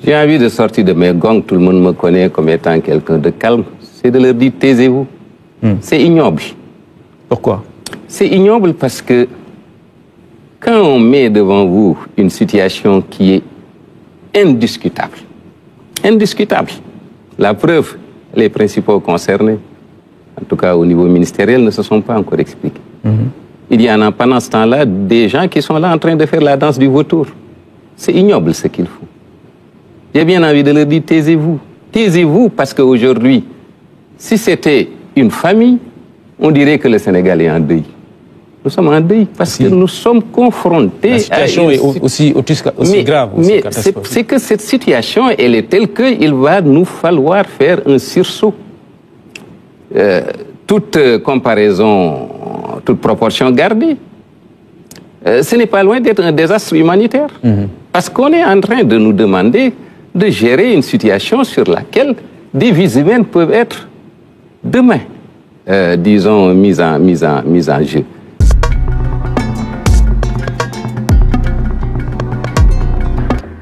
J'ai envie de sortir de mes gongs, tout le monde me connaît comme étant quelqu'un de calme. C'est de leur dire, taisez-vous. C'est ignoble. Pourquoi? C'est ignoble parce que quand on met devant vous une situation qui est indiscutable, la preuve, les principaux concernés, en tout cas au niveau ministériel, ne se sont pas encore expliqués. Il y en a pendant ce temps-là des gens qui sont là en train de faire la danse du vautour. C'est ignoble ce qu'ils font. J'ai bien envie de leur dire, taisez-vous. Taisez-vous parce qu'aujourd'hui, si c'était une famille, on dirait que le Sénégal est en deuil. Nous sommes en deuil parce que nous sommes confrontés à... La situation est aussi grave. Mais c'est que cette situation, elle est telle qu'il va nous falloir faire un sursaut. Toute comparaison, toute proportion gardée, ce n'est pas loin d'être un désastre humanitaire. Parce qu'on est en train de nous demander de gérer une situation sur laquelle des vies humaines peuvent être demain, disons, mises en jeu.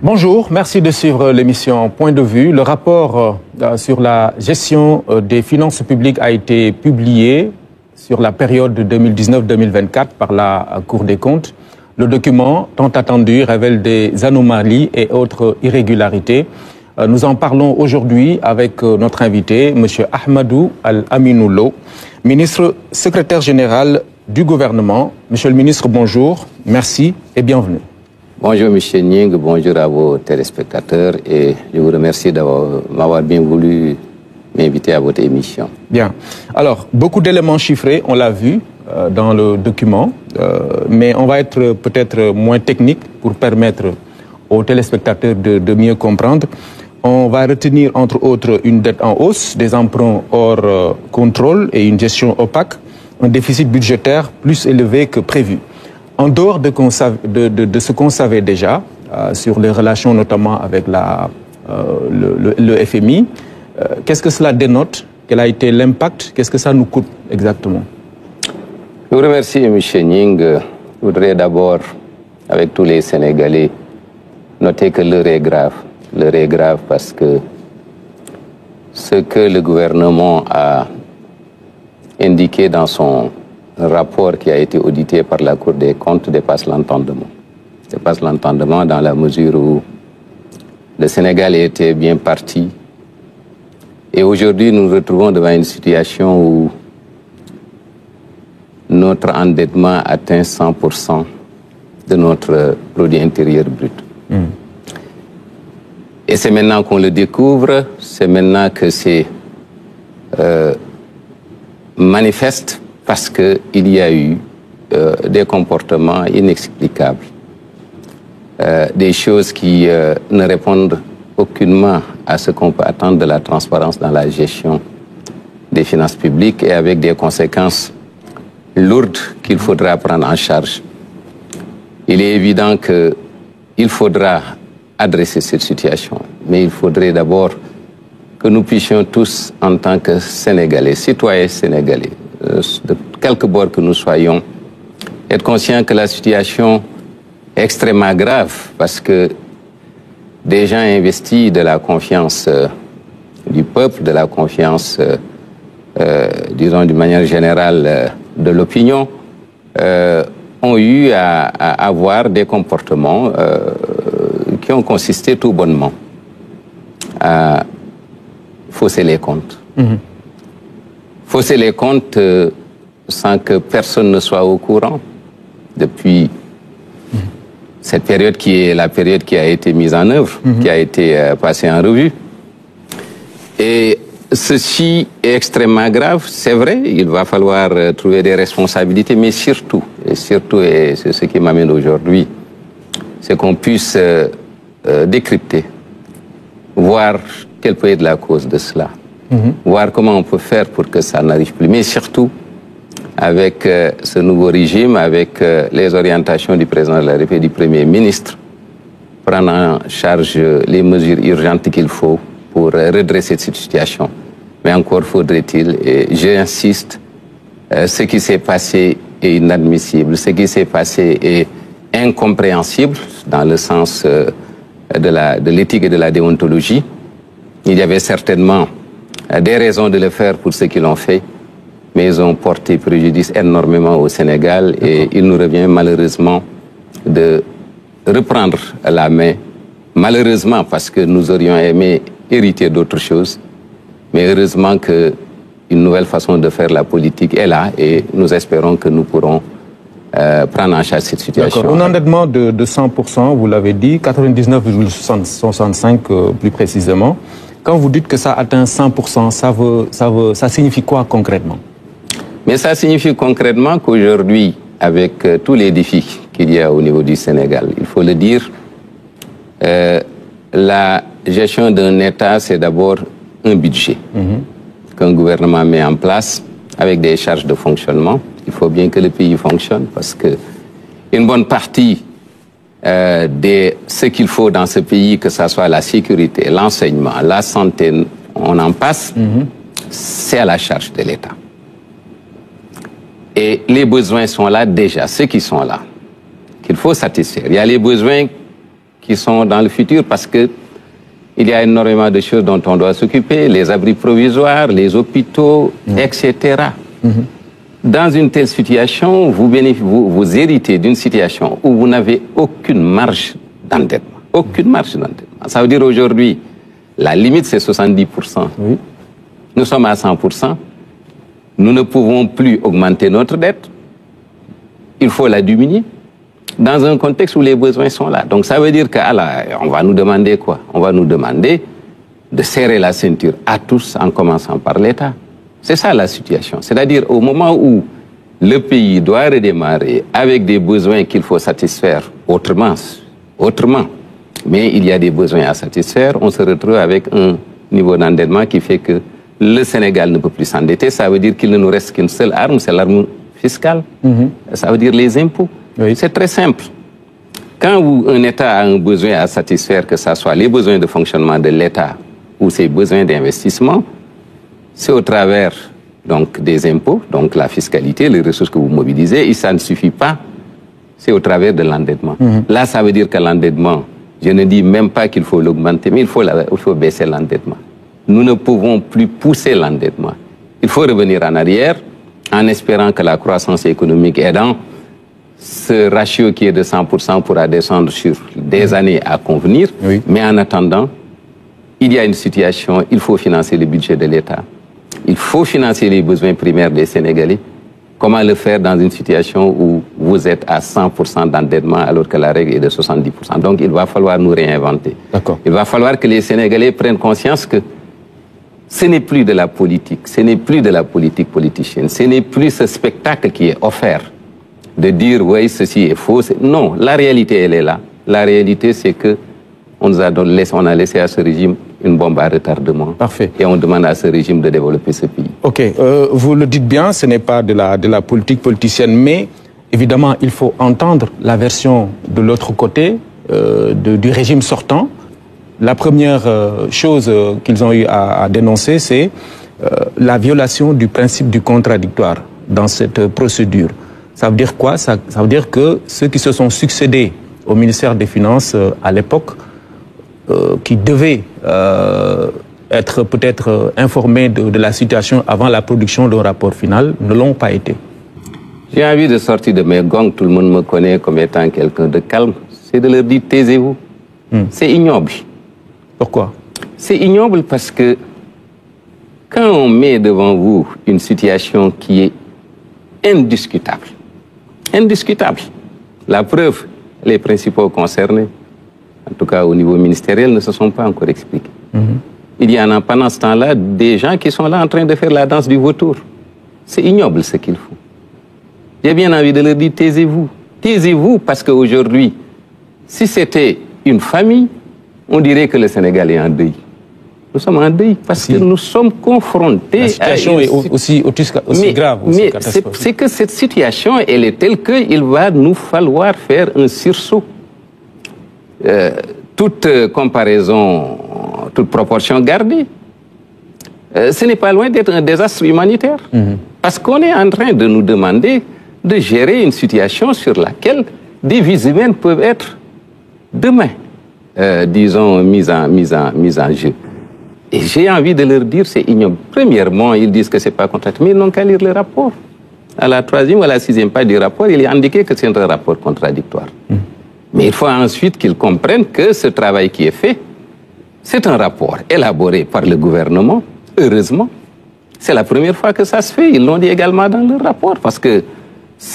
Bonjour, merci de suivre l'émission Point de vue. Le rapport sur la gestion des finances publiques a été publié sur la période 2019-2024 par la Cour des comptes. Le document, tant attendu, révèle des anomalies et autres irrégularités. Nous en parlons aujourd'hui avec notre invité, M. Ahmadou Al-Aminou Lo, ministre secrétaire général du gouvernement. Monsieur le ministre, bonjour, merci et bienvenue. Bonjour M. Ning, bonjour à vos téléspectateurs et je vous remercie m'avoir bien voulu m'inviter à votre émission. Bien. Alors, beaucoup d'éléments chiffrés, on l'a vu dans le document, mais on va être peut-être moins technique pour permettre aux téléspectateurs de mieux comprendre. On va retenir entre autres une dette en hausse, des emprunts hors contrôle et une gestion opaque, un déficit budgétaire plus élevé que prévu. En dehors de ce qu'on savait déjà sur les relations notamment avec le FMI, qu'est-ce que cela dénote? Quel a été l'impact? Qu'est-ce que ça nous coûte exactement? Je vous remercie, M. Ning. Je voudrais d'abord, avec tous les Sénégalais, noter que l'heure est grave. L'heure est grave parce que ce que le gouvernement a indiqué dans son rapport qui a été audité par la Cour des comptes dépasse l'entendement. Dépasse l'entendement dans la mesure où le Sénégal était bien parti. Et aujourd'hui, nous nous retrouvons devant une situation où notre endettement atteint 100% de notre produit intérieur brut. Et c'est maintenant qu'on le découvre, c'est maintenant que c'est manifeste parce qu'il y a eu des comportements inexplicables, des choses qui ne répondent aucunement à ce qu'on peut attendre de la transparence dans la gestion des finances publiques et avec des conséquences lourdes qu'il faudra prendre en charge. Il est évident qu'il faudra adresser cette situation, mais il faudrait d'abord que nous puissions tous, en tant que Sénégalais, citoyens sénégalais, de quelque bord que nous soyons, être conscients que la situation est extrêmement grave parce que des gens investis de la confiance du peuple, de la confiance, disons d'une manière générale, de l'opinion, ont eu à avoir des comportements qui ont consisté tout bonnement à fausser les comptes. Fausser les comptes sans que personne ne soit au courant depuis cette période qui est la période qui a été mise en œuvre, qui a été passée en revue. Et ceci est extrêmement grave, c'est vrai, il va falloir trouver des responsabilités, mais surtout, et c'est ce qui m'amène aujourd'hui, c'est qu'on puisse décrypter, voir quelle peut être la cause de cela, voir comment on peut faire pour que ça n'arrive plus, mais surtout, avec ce nouveau régime, avec les orientations du président de la République et du Premier ministre, prendre en charge les mesures urgentes qu'il faut pour redresser cette situation. Mais encore faudrait-il, et j'insiste, ce qui s'est passé est inadmissible, ce qui s'est passé est incompréhensible dans le sens de l'éthique et de la déontologie. Il y avait certainement des raisons de le faire pour ceux qui l'ont fait, mais ils ont porté préjudice énormément au Sénégal et il nous revient malheureusement de reprendre la main, malheureusement parce que nous aurions aimé hériter d'autres choses, mais heureusement qu'une nouvelle façon de faire la politique est là et nous espérons que nous pourrons prendre en charge cette situation. Un endettement de 100%, vous l'avez dit, 99,65% plus précisément. Quand vous dites que ça atteint 100%, ça signifie quoi concrètement? Mais ça signifie concrètement qu'aujourd'hui, avec tous les défis qu'il y a au niveau du Sénégal, il faut le dire, la gestion d'un État, c'est d'abord un budget qu'un gouvernement met en place avec des charges de fonctionnement. Il faut bien que le pays fonctionne parce que une bonne partie de ce qu'il faut dans ce pays, que ce soit la sécurité, l'enseignement, la santé, on en passe, c'est à la charge de l'État. Et les besoins sont là déjà, ceux qui sont là, qu'il faut satisfaire. Il y a les besoins qui sont dans le futur parce que il y a énormément de choses dont on doit s'occuper, les abris provisoires, les hôpitaux, etc. Dans une telle situation, vous héritez d'une situation où vous n'avez aucune marge d'endettement. Aucune marge d'endettement. Ça veut dire aujourd'hui, la limite c'est 70%. Oui. Nous sommes à 100%. Nous ne pouvons plus augmenter notre dette. Il faut la diminuer dans un contexte où les besoins sont là. Donc ça veut dire qu'on va nous demander quoi? On va nous demander de serrer la ceinture à tous en commençant par l'État. C'est ça la situation. C'est-à-dire au moment où le pays doit redémarrer avec des besoins qu'il faut satisfaire autrement, mais il y a des besoins à satisfaire, on se retrouve avec un niveau d'endettement qui fait que le Sénégal ne peut plus s'endetter. Ça veut dire qu'il ne nous reste qu'une seule arme, c'est l'arme fiscale. Ça veut dire les impôts. Oui. C'est très simple. Quand un État a un besoin à satisfaire, que ce soit les besoins de fonctionnement de l'État ou ses besoins d'investissement, c'est au travers donc, des impôts, donc la fiscalité, les ressources que vous mobilisez, et ça ne suffit pas, c'est au travers de l'endettement. Là, ça veut dire que l'endettement, je ne dis même pas qu'il faut l'augmenter, mais il faut baisser l'endettement. Nous ne pouvons plus pousser l'endettement. Il faut revenir en arrière en espérant que la croissance économique aidant, ce ratio qui est de 100% pourra descendre sur des années à convenir. Oui. Mais en attendant, il y a une situation, il faut financer le budget de l'État. Il faut financer les besoins primaires des Sénégalais. Comment le faire dans une situation où vous êtes à 100% d'endettement alors que la règle est de 70%? Donc il va falloir nous réinventer. Il va falloir que les Sénégalais prennent conscience que ce n'est plus de la politique, ce n'est plus de la politique politicienne, ce n'est plus ce spectacle qui est offert de dire oui, ceci est faux. Non, la réalité, elle est là. La réalité, c'est que on a laissé à ce régime une bombe à retardement. Parfait. Et on demande à ce régime de développer ce pays. Ok, vous le dites bien, ce n'est pas de la politique politicienne, mais évidemment, il faut entendre la version de l'autre côté, du régime sortant. La première chose qu'ils ont eu à dénoncer, c'est la violation du principe du contradictoire dans cette procédure. Ça veut dire quoi? Ça veut dire que ceux qui se sont succédés au ministère des Finances à l'époque, qui devaient être peut-être informés de la situation avant la production d'un rapport final, ne l'ont pas été. J'ai envie de sortir de mes gongs, tout le monde me connaît comme étant quelqu'un de calme, c'est de leur dire taisez-vous. C'est ignoble. Pourquoi? C'est ignoble parce que quand on met devant vous une situation qui est indiscutable, la preuve, les principaux concernés, en tout cas au niveau ministériel, ne se sont pas encore expliqués. Il y en a pendant ce temps-là des gens qui sont là en train de faire la danse du vautour. C'est ignoble ce qu'ils font. J'ai bien envie de leur dire taisez-vous. Taisez-vous parce qu'aujourd'hui, si c'était une famille, on dirait que le Sénégal est en deuil. Nous sommes en deuil parce que nous sommes confrontés à... La situation est aussi grave. Mais c'est que cette situation, elle est telle qu'il va nous falloir faire un sursaut. Toute comparaison, toute proportion gardée, ce n'est pas loin d'être un désastre humanitaire. Parce qu'on est en train de nous demander de gérer une situation sur laquelle des vies humaines peuvent être demain disons, mise en jeu. Et j'ai envie de leur dire, c'est ignoble. Premièrement, ils disent que ce n'est pas contradictoire, mais ils n'ont qu'à lire le rapport. À la 3e ou à la 6e page du rapport, il est indiqué que c'est un rapport contradictoire. Mais il faut ensuite qu'ils comprennent que ce travail qui est fait, c'est un rapport élaboré par le gouvernement, heureusement. C'est la première fois que ça se fait. Ils l'ont dit également dans leur rapport, parce que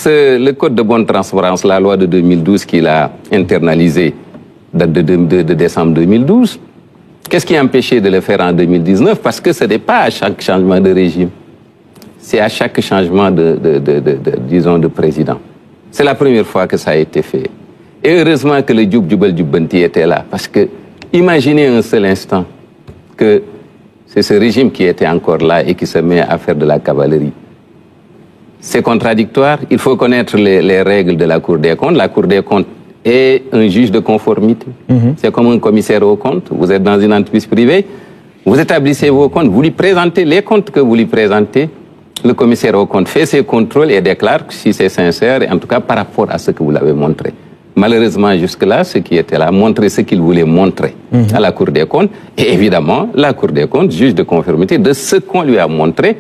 le Code de bonne transparence, la loi de 2012 qu'il a internalisé, date de décembre 2012, qu'est-ce qui a empêché de le faire en 2019? Parce que ce n'est pas à chaque changement de régime. C'est à chaque changement disons, de président. C'est la première fois que ça a été fait. Et heureusement que le Djoub Djoubal Djoubbanti était là. Parce que, imaginez un seul instant que c'est ce régime qui était encore là et qui se met à faire de la cavalerie. C'est contradictoire. Il faut connaître les règles de la Cour des comptes. La Cour des comptes est un juge de conformité. C'est comme un commissaire aux comptes. Vous êtes dans une entreprise privée, vous établissez vos comptes, vous lui présentez les comptes que vous lui présentez. Le commissaire aux comptes fait ses contrôles et déclare si c'est sincère, en tout cas par rapport à ce que vous l'avez montré. Malheureusement, jusque-là, ceux qui étaient là montraient ce qu'ils voulaient montrer à la Cour des comptes. Et évidemment, la Cour des comptes juge de conformité de ce qu'on lui a montré,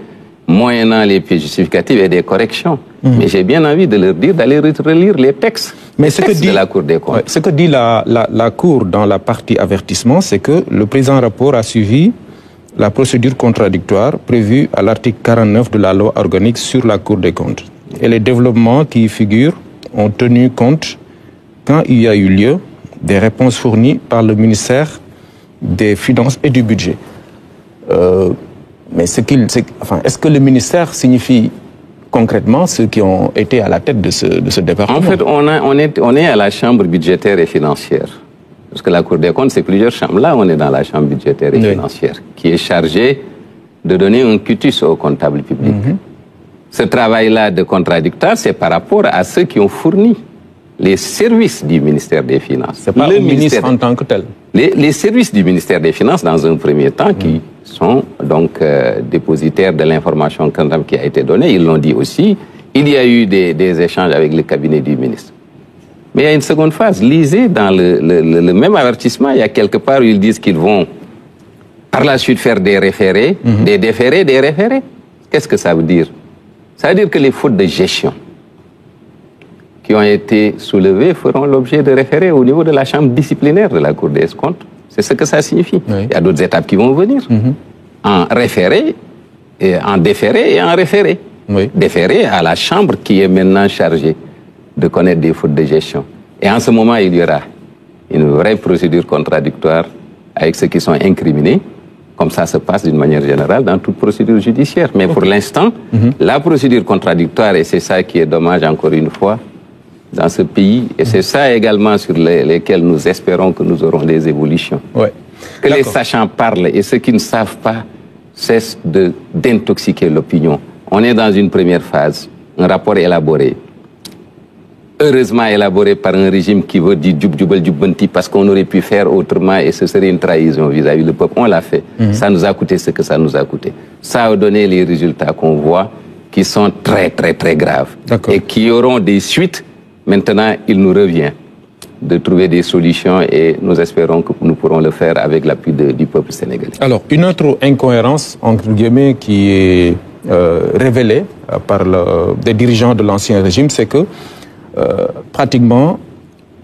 moyennant les pièces justificatives et des corrections. Mais j'ai bien envie de leur dire d'aller relire les textes, de la Cour des comptes. Ce que dit la Cour dans la partie avertissement, c'est que le présent rapport a suivi la procédure contradictoire prévue à l'article 49 de la loi organique sur la Cour des comptes. Et les développements qui y figurent ont tenu compte, quand il y a eu lieu, des réponses fournies par le ministère des Finances et du Budget. Mais est-ce que le ministère signifie concrètement ceux qui ont été à la tête de ce département? En fait, on est à la chambre budgétaire et financière. Parce que la Cour des comptes, c'est plusieurs chambres. Là, on est dans la chambre budgétaire et financière, qui est chargée de donner un cutus aux comptables publics. Ce travail-là de contradictoire, c'est par rapport à ceux qui ont fourni les services du ministère des Finances. C'est pas le ministre en tant que tel. Les services du ministère des Finances, dans un premier temps, qui sont donc dépositaires de l'information qui a été donnée, ils l'ont dit aussi, il y a eu des échanges avec le cabinet du ministre. Mais il y a une seconde phase. Lisez dans le même avertissement, il y a quelque part où ils disent qu'ils vont par la suite faire des référés, des déférés, des référés. Qu'est-ce que ça veut dire? Ça veut dire que les fautes de gestion qui ont été soulevées feront l'objet de référés au niveau de la chambre disciplinaire de la Cour des comptes. C'est ce que ça signifie. Il y a d'autres étapes qui vont venir. En référé, en déféré et en référé. Déféré à la chambre qui est maintenant chargée de connaître des fautes de gestion. Et en ce moment, il y aura une vraie procédure contradictoire avec ceux qui sont incriminés, comme ça se passe d'une manière générale dans toute procédure judiciaire. Mais pour l'instant, la procédure contradictoire, et c'est ça qui est dommage encore une fois, dans ce pays, et c'est ça également sur lesquels nous espérons que nous aurons des évolutions. Que les sachants parlent et ceux qui ne savent pas cessent d'intoxiquer l'opinion. On est dans une première phase, un rapport élaboré, heureusement élaboré par un régime qui veut dire Djoub Djoubal Djoubbanti, parce qu'on aurait pu faire autrement et ce serait une trahison vis-à-vis du peuple. On l'a fait. Ça nous a coûté ce que ça nous a coûté. Ça a donné les résultats qu'on voit qui sont très, très, très graves et qui auront des suites. Maintenant, il nous revient de trouver des solutions et nous espérons que nous pourrons le faire avec l'appui du peuple sénégalais. Alors, une autre incohérence, entre guillemets, qui est révélée par des dirigeants de l'ancien régime, c'est que pratiquement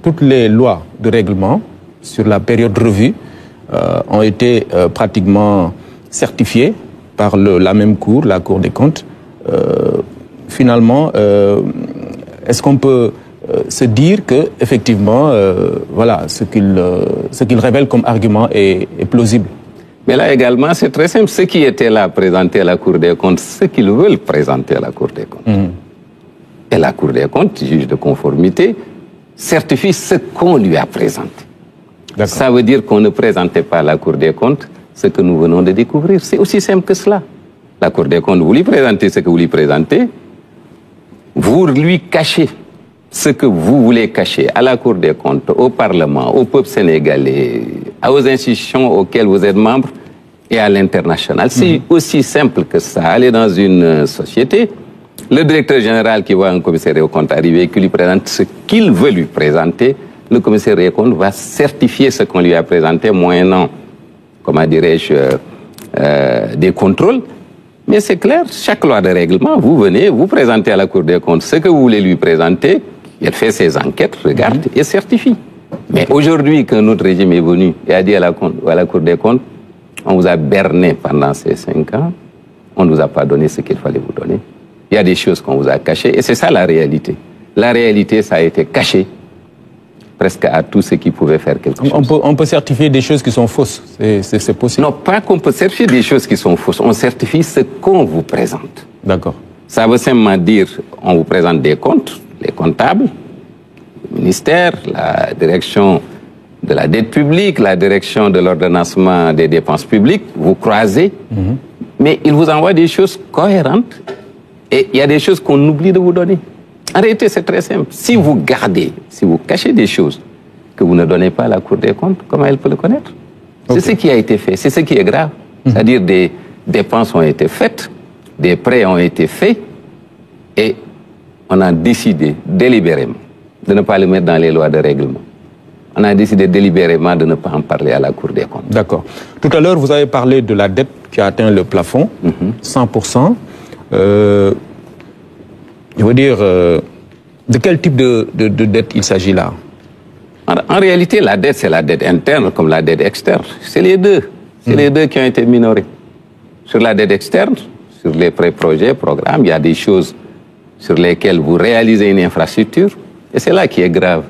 toutes les lois de règlement sur la période revue ont été pratiquement certifiées par la même Cour, la Cour des comptes. Finalement, est-ce qu'on peut se dire que effectivement, voilà, ce qu'il révèle comme argument est plausible? Mais là également, c'est très simple. Ceux qui étaient là présentés à la Cour des comptes, ce qu'ils veulent présenter à la Cour des comptes. Et la Cour des comptes, juge de conformité, certifie ce qu'on lui a présenté. Ça veut dire qu'on ne présentait pas à la Cour des comptes ce que nous venons de découvrir. C'est aussi simple que cela. La Cour des comptes, vous lui présentez ce que vous lui présentez, vous lui cachez ce que vous voulez cacher à la Cour des comptes, au Parlement, au peuple sénégalais, aux institutions auxquelles vous êtes membre et à l'international. C'est aussi simple que ça. Aller dans une société, le directeur général qui voit un commissaire au compte arriver et qui lui présente ce qu'il veut lui présenter, le commissaire des comptes va certifier ce qu'on lui a présenté, moyennant, comment dirais-je, des contrôles. Mais c'est clair, chaque loi de règlement, vous venez, vous présentez à la Cour des comptes ce que vous voulez lui présenter, elle fait ses enquêtes, regarde et certifie. Mais aujourd'hui, qu'un autre régime est venu et a dit à la Cour des comptes, on vous a berné pendant ces 5 ans, on ne vous a pas donné ce qu'il fallait vous donner. Il y a des choses qu'on vous a cachées et c'est ça la réalité. La réalité, ça a été caché presque à tous ceux qui pouvaient faire quelque chose. On peut certifier des choses qui sont fausses, c'est possible? Non, pas qu'on peut certifier des choses qui sont fausses, on certifie ce qu'on vous présente. D'accord. Ça veut simplement dire, on vous présente des comptes, les comptables, le ministère, la direction de la dette publique, la direction de l'ordonnancement des dépenses publiques, vous croisez, mais ils vous envoient des choses cohérentes et il y a des choses qu'on oublie de vous donner. En réalité, c'est très simple. Si vous gardez, si vous cachez des choses que vous ne donnez pas à la Cour des comptes, comment elle peut le connaître? Okay. C'est ce qui a été fait, c'est ce qui est grave. C'est-à-dire des dépenses ont été faites, des prêts ont été faits et on a décidé délibérément de ne pas le mettre dans les lois de règlement. On a décidé délibérément de ne pas en parler à la Cour des comptes. D'accord. Tout à l'heure, vous avez parlé de la dette qui a atteint le plafond, 100%. Je veux dire, de quel type de dette il s'agit là? En réalité, la dette, c'est la dette interne comme la dette externe. C'est les deux. C'est les deux qui ont été minorés. Sur la dette externe, sur les pré-projets, programmes, il y a des choses sur lesquelles vous réalisez une infrastructure, et c'est là qui est grave.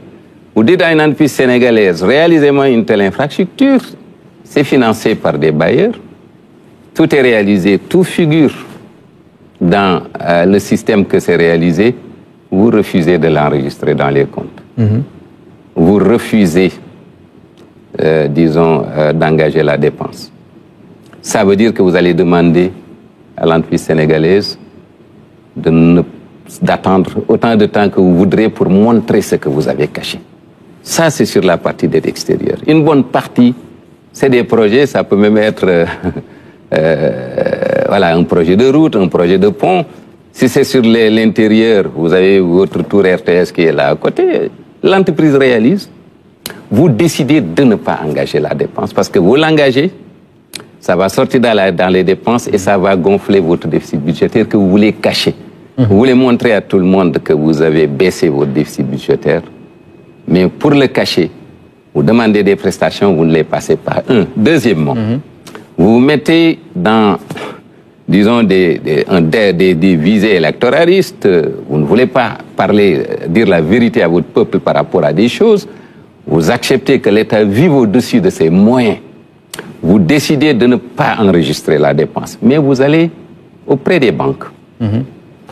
Vous dites à une entreprise sénégalaise, réalisez-moi une telle infrastructure, c'est financé par des bailleurs, tout est réalisé, tout figure dans le système que c'est réalisé, vous refusez de l'enregistrer dans les comptes. Vous refusez, disons, d'engager la dépense. Ça veut dire que vous allez demander à l'entreprise sénégalaise d'attendre autant de temps que vous voudrez pour montrer ce que vous avez caché. Ça, c'est sur la partie dette extérieure. Une bonne partie, c'est des projets, ça peut même être voilà, un projet de route, un projet de pont. Si c'est sur l'intérieur, vous avez votre tour RTS qui est là à côté, l'entreprise réalise, vous décidez de ne pas engager la dépense parce que vous l'engagez, ça va sortir dans les dépenses et ça va gonfler votre déficit budgétaire que vous voulez cacher. Vous voulez montrer à tout le monde que vous avez baissé votre déficit budgétaire, mais pour le cacher, vous demandez des prestations, vous ne les passez pas. Deuxièmement, vous vous mettez dans, disons, des visées électoralistes, vous ne voulez pas dire la vérité à votre peuple par rapport à des choses, vous acceptez que l'État vive au-dessus de ses moyens, vous décidez de ne pas enregistrer la dépense, mais vous allez auprès des banques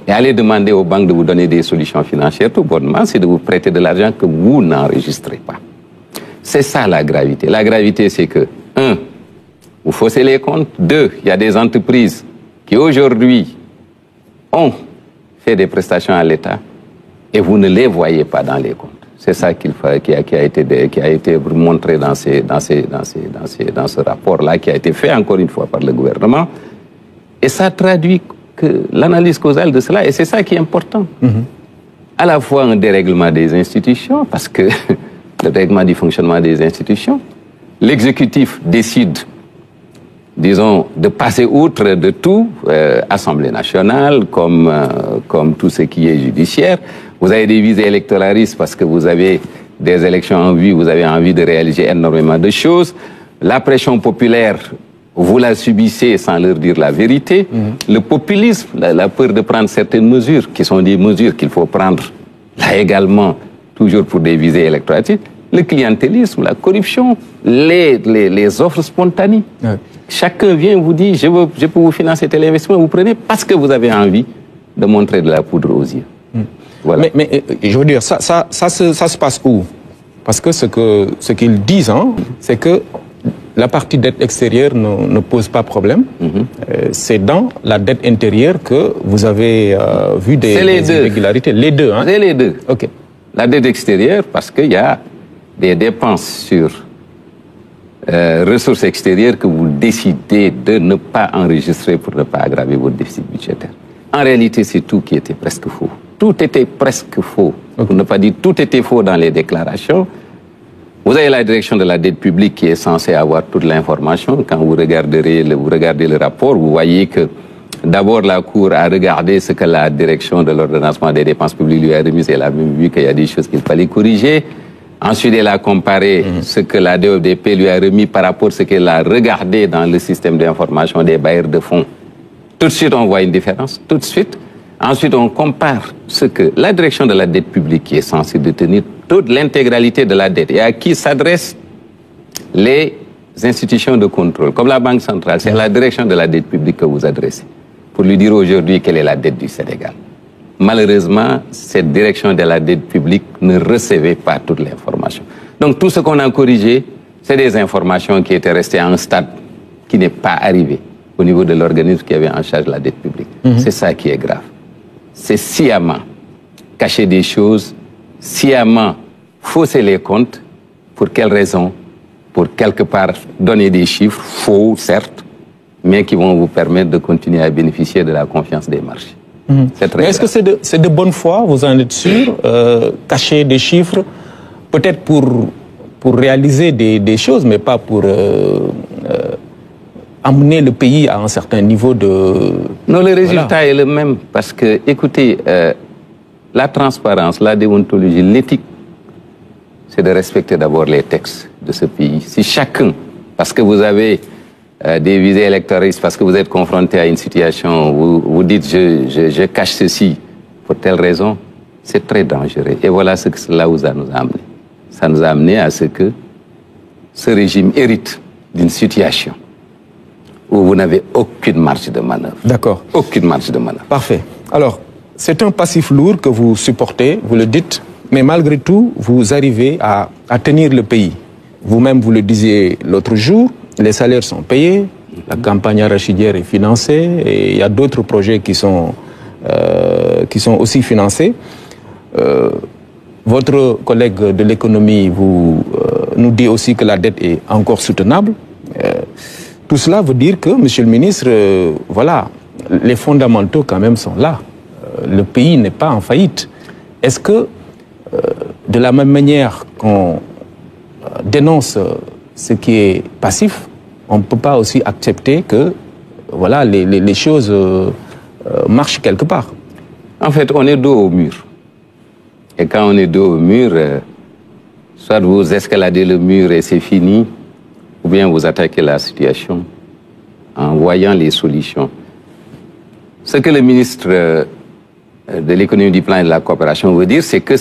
et allez demander aux banques de vous donner des solutions financières. Tout bonnement, c'est de vous prêter de l'argent que vous n'enregistrez pas. C'est ça la gravité. La gravité, c'est que, 1, vous faussez les comptes. 2, il y a des entreprises qui aujourd'hui ont fait des prestations à l'État et vous ne les voyez pas dans les comptes. C'est ça qui a été montré dans ce rapport-là, qui a été fait encore une fois par le gouvernement. Et ça traduit que l'analyse causale de cela, et c'est ça qui est important. À la fois un dérèglement des institutions, parce que le règlement du fonctionnement des institutions, l'exécutif décide, disons, de passer outre de tout, Assemblée nationale, comme tout ce qui est judiciaire. Vous avez des visées électoralistes parce que vous avez des élections en vue, vous avez envie de réaliser énormément de choses. La pression populaire, vous la subissez sans leur dire la vérité. Le populisme, la peur de prendre certaines mesures, qui sont des mesures qu'il faut prendre, là également, toujours pour des visées électoralistes. Le clientélisme, la corruption, les offres spontanées. Chacun vient vous dit, je peux vous financer tel investissement, vous prenez parce que vous avez envie de montrer de la poudre aux yeux. Voilà. Mais je veux dire, ça se passe où? Parce que ce qu'ils disent, c'est que la partie dette extérieure ne pose pas problème. C'est dans la dette intérieure que vous avez vu des irrégularités. Les deux, hein? C'est les deux. Ok. La dette extérieure, parce qu'il y a des dépenses sur ressources extérieures que vous décidez de ne pas enregistrer pour ne pas aggraver votre déficit budgétaire. En réalité, c'est tout qui était presque faux. Tout était presque faux. Pour ne pas dire tout était faux dans les déclarations. Vous avez la direction de la dette publique qui est censée avoir toute l'information. Quand vous regardez le rapport, vous voyez que d'abord la Cour a regardé ce que la direction de l'ordonnancement des dépenses publiques lui a remis. Elle a même vu qu'il y a des choses qu'il fallait corriger. Ensuite, elle a comparé ce que la DODP lui a remis par rapport à ce qu'elle a regardé dans le système d'information des bailleurs de fonds. Tout de suite, on voit une différence. Tout de suite. Ensuite, on compare ce que la direction de la dette publique qui est censée détenir toute l'intégralité de la dette et à qui s'adressent les institutions de contrôle, comme la Banque centrale. C'est à la direction de la dette publique que vous adressez pour lui dire aujourd'hui quelle est la dette du Sénégal. Malheureusement, cette direction de la dette publique ne recevait pas toute l'information. Donc tout ce qu'on a corrigé, c'est des informations qui étaient restées à un stade qui n'est pas arrivé au niveau de l'organisme qui avait en charge la dette publique. C'est ça qui est grave. C'est sciemment cacher des choses, sciemment fausser les comptes. Pour quelles raisons? Pour quelque part donner des chiffres, faux certes, mais qui vont vous permettre de continuer à bénéficier de la confiance des marchés. Est-ce que c'est de bonne foi, vous en êtes sûr, cacher des chiffres, peut-être pour réaliser des choses, mais pas pour amener le pays à un certain niveau de... Non, le résultat est le même, parce que, écoutez, la transparence, la déontologie, l'éthique, c'est de respecter d'abord les textes de ce pays. Si chacun, parce que vous avez des visées électoralistes, parce que vous êtes confronté à une situation où vous dites je cache ceci pour telle raison, c'est très dangereux. Et voilà ce que cela nous a amené. Ça nous a amené à ce que ce régime hérite d'une situation où vous n'avez aucune marge de manœuvre. D'accord. Aucune marge de manœuvre. Parfait. Alors, c'est un passif lourd que vous supportez, vous le dites, mais malgré tout, vous arrivez à tenir le pays. Vous-même, vous le disiez l'autre jour, les salaires sont payés, la campagne arachidière est financée, et il y a d'autres projets qui sont aussi financés. Votre collègue de l'économie nous dit aussi que la dette est encore soutenable. Tout cela veut dire que, monsieur le ministre, voilà, les fondamentaux quand même sont là. Le pays n'est pas en faillite. Est-ce que, de la même manière qu'on dénonce ce qui est passif, on ne peut pas aussi accepter que voilà, les choses marchent quelque part? En fait, on est dos au mur. Et quand on est dos au mur, soit vous escaladez le mur et c'est fini, ou bien vous attaquez la situation en voyant les solutions. Ce que le ministre de l'économie, du plan et de la coopération veut dire, c'est que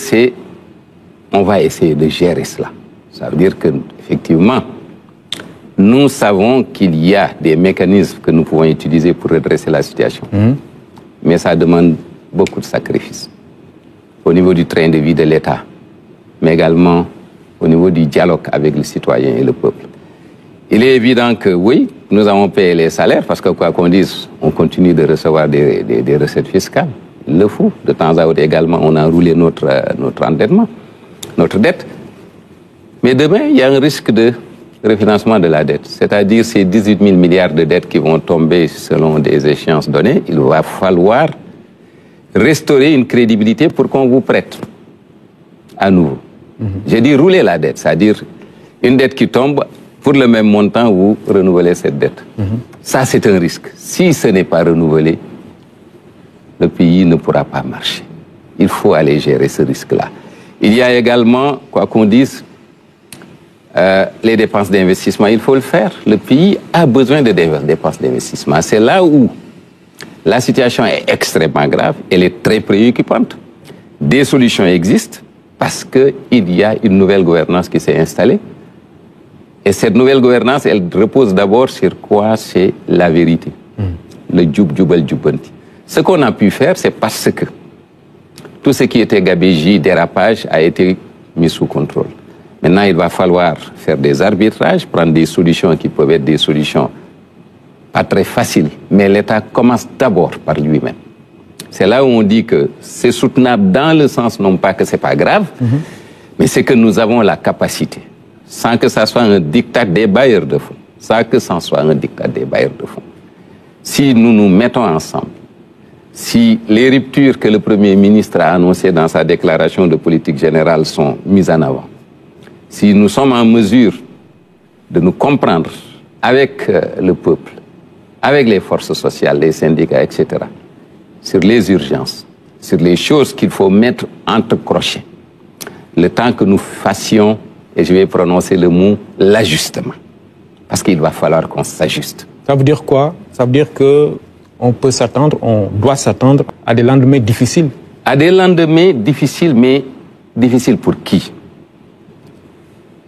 on va essayer de gérer cela. Ça veut dire que, effectivement, nous savons qu'il y a des mécanismes que nous pouvons utiliser pour redresser la situation. Mais ça demande beaucoup de sacrifices. Au niveau du train de vie de l'État, mais également au niveau du dialogue avec les citoyens et le peuple. Il est évident que oui, nous avons payé les salaires parce que quoi qu'on dise, on continue de recevoir des recettes fiscales. Il le faut. De temps à autre également, on a enroulé notre endettement, notre dette. Mais demain, il y a un risque de refinancement de la dette. C'est-à-dire ces 18 000 milliards de dettes qui vont tomber selon des échéances données. Il va falloir restaurer une crédibilité pour qu'on vous prête à nouveau. J'ai dit rouler la dette, c'est-à-dire une dette qui tombe, pour le même montant, vous renouvelez cette dette. Ça, c'est un risque. Si ce n'est pas renouvelé, le pays ne pourra pas marcher. Il faut aller gérer ce risque-là. Il y a également, quoi qu'on dise, les dépenses d'investissement. Il faut le faire. Le pays a besoin de dépenses d'investissement. C'est là où la situation est extrêmement grave. Elle est très préoccupante. Des solutions existent parce qu'il y a une nouvelle gouvernance qui s'est installée. Et cette nouvelle gouvernance, elle repose d'abord sur quoi? C'est la vérité. Le djoub djoubal djoubanti. Ce qu'on a pu faire, c'est parce que tout ce qui était gabégie, dérapage, a été mis sous contrôle. Maintenant, il va falloir faire des arbitrages, prendre des solutions qui peuvent être des solutions pas très faciles. Mais l'État commence d'abord par lui-même. C'est là où on dit que c'est soutenable dans le sens, non pas que c'est pas grave, mais c'est que nous avons la capacité, sans que ça soit un diktat des bailleurs de fonds, sans que ça soit un diktat des bailleurs de fonds. Si nous nous mettons ensemble, si les ruptures que le Premier ministre a annoncées dans sa déclaration de politique générale sont mises en avant, si nous sommes en mesure de nous comprendre avec le peuple, avec les forces sociales, les syndicats, etc., sur les urgences, sur les choses qu'il faut mettre entre crochets, le temps que nous fassions, et je vais prononcer le mot, l'ajustement. Parce qu'il va falloir qu'on s'ajuste. Ça veut dire quoi? Ça veut dire qu'on peut s'attendre, on doit s'attendre à des lendemains difficiles. À des lendemains difficiles, mais difficiles pour qui?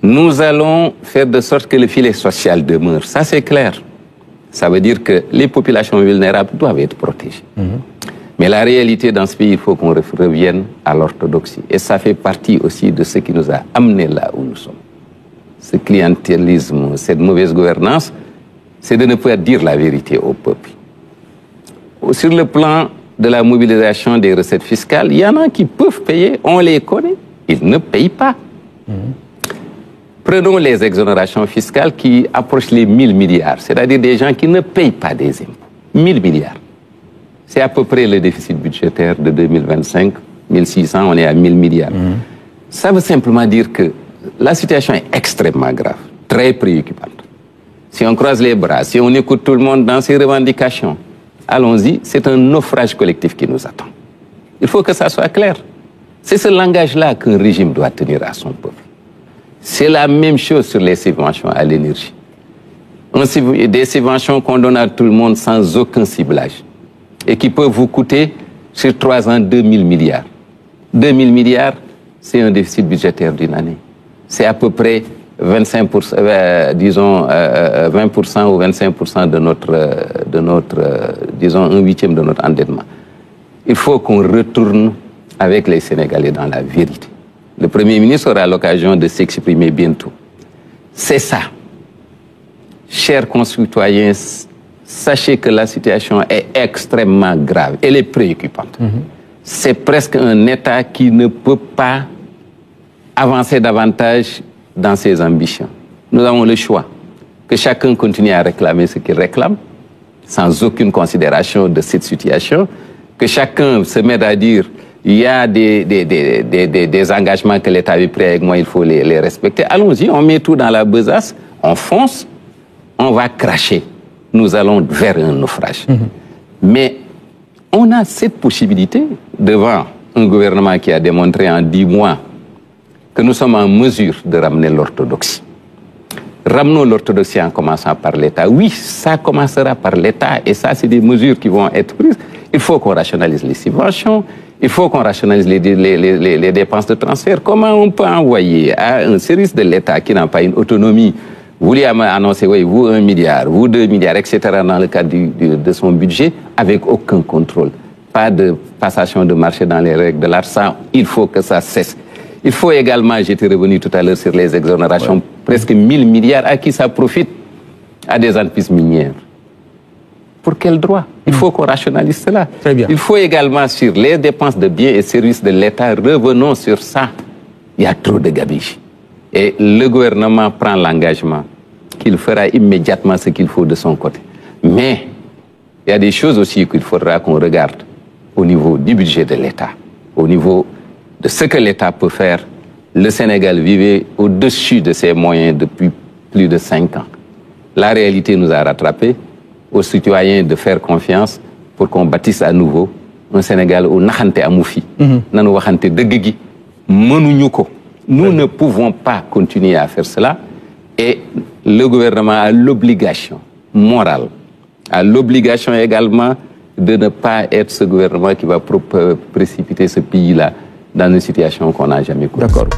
Nous allons faire de sorte que le filet social demeure. Ça, c'est clair. Ça veut dire que les populations vulnérables doivent être protégées. Mais la réalité dans ce pays, il faut qu'on revienne à l'orthodoxie. Et ça fait partie aussi de ce qui nous a amenés là où nous sommes. Ce clientélisme, cette mauvaise gouvernance, c'est de ne pas dire la vérité au peuple. Sur le plan de la mobilisation des recettes fiscales, il y en a qui peuvent payer, on les connaît, ils ne payent pas. Prenons les exonérations fiscales qui approchent les 1000 milliards, c'est-à-dire des gens qui ne payent pas des impôts. 1000 milliards. C'est à peu près le déficit budgétaire de 2025, 1600, on est à 1000 milliards. Ça veut simplement dire que la situation est extrêmement grave, très préoccupante. Si on croise les bras, si on écoute tout le monde dans ses revendications, allons-y, c'est un naufrage collectif qui nous attend. Il faut que ça soit clair. C'est ce langage-là qu'un régime doit tenir à son peuple. C'est la même chose sur les subventions à l'énergie. Des subventions qu'on donne à tout le monde sans aucun ciblage et qui peuvent vous coûter sur 3 ans 2000 milliards. 2000 milliards, c'est un déficit budgétaire d'une année. C'est à peu près 25%, disons 20% ou 25% de notre disons, 1/8 de notre endettement. Il faut qu'on retourne avec les Sénégalais dans la vérité. Le Premier ministre aura l'occasion de s'exprimer bientôt. C'est ça. Chers concitoyens, sachez que la situation est extrêmement grave. Elle est préoccupante. C'est presque un État qui ne peut pas avancer davantage dans ses ambitions. Nous avons le choix. Que chacun continue à réclamer ce qu'il réclame, sans aucune considération de cette situation. Que chacun se mette à dire il y a des engagements que l'État avait pris avec moi, il faut les respecter. Allons-y, on met tout dans la besace, on fonce, on va cracher. Nous allons vers un naufrage. Mais on a cette possibilité devant un gouvernement qui a démontré en 10 mois que nous sommes en mesure de ramener l'orthodoxie. Ramenons l'orthodoxie en commençant par l'État. Oui, ça commencera par l'État et ça, c'est des mesures qui vont être prises. Il faut qu'on rationalise les subventions, il faut qu'on rationalise les dépenses de transfert. Comment on peut envoyer à un service de l'État qui n'a pas une autonomie, vous lui annoncez, oui, vous 1 milliard, vous 2 milliards, etc., dans le cadre de son budget, avec aucun contrôle. Pas de passation de marché dans les règles de l'art, ça, il faut que ça cesse. Il faut également, j'étais revenu tout à l'heure sur les exonérations, presque 1000 milliards, à qui ça profite? À des entreprises minières. Pour quel droit? Il faut qu'on rationalise cela. Très bien. Il faut également, sur les dépenses de biens et services de l'État, revenons sur ça. Il y a trop de gabegie. Et le gouvernement prend l'engagement qu'il fera immédiatement ce qu'il faut de son côté. Mais il y a des choses aussi qu'il faudra qu'on regarde au niveau du budget de l'État, au niveau de ce que l'État peut faire. Le Sénégal vivait au-dessus de ses moyens depuis plus de 5 ans. La réalité nous a rattrapés. Aux citoyens de faire confiance pour qu'on bâtisse à nouveau un Sénégal où naxante amu fi. Nanu waxante deug gi mënuñu ko. Nous ne pouvons pas continuer à faire cela et le gouvernement a l'obligation morale, a l'obligation également de ne pas être ce gouvernement qui va précipiter ce pays-là dans une situation qu'on n'a jamais connue. D'accord.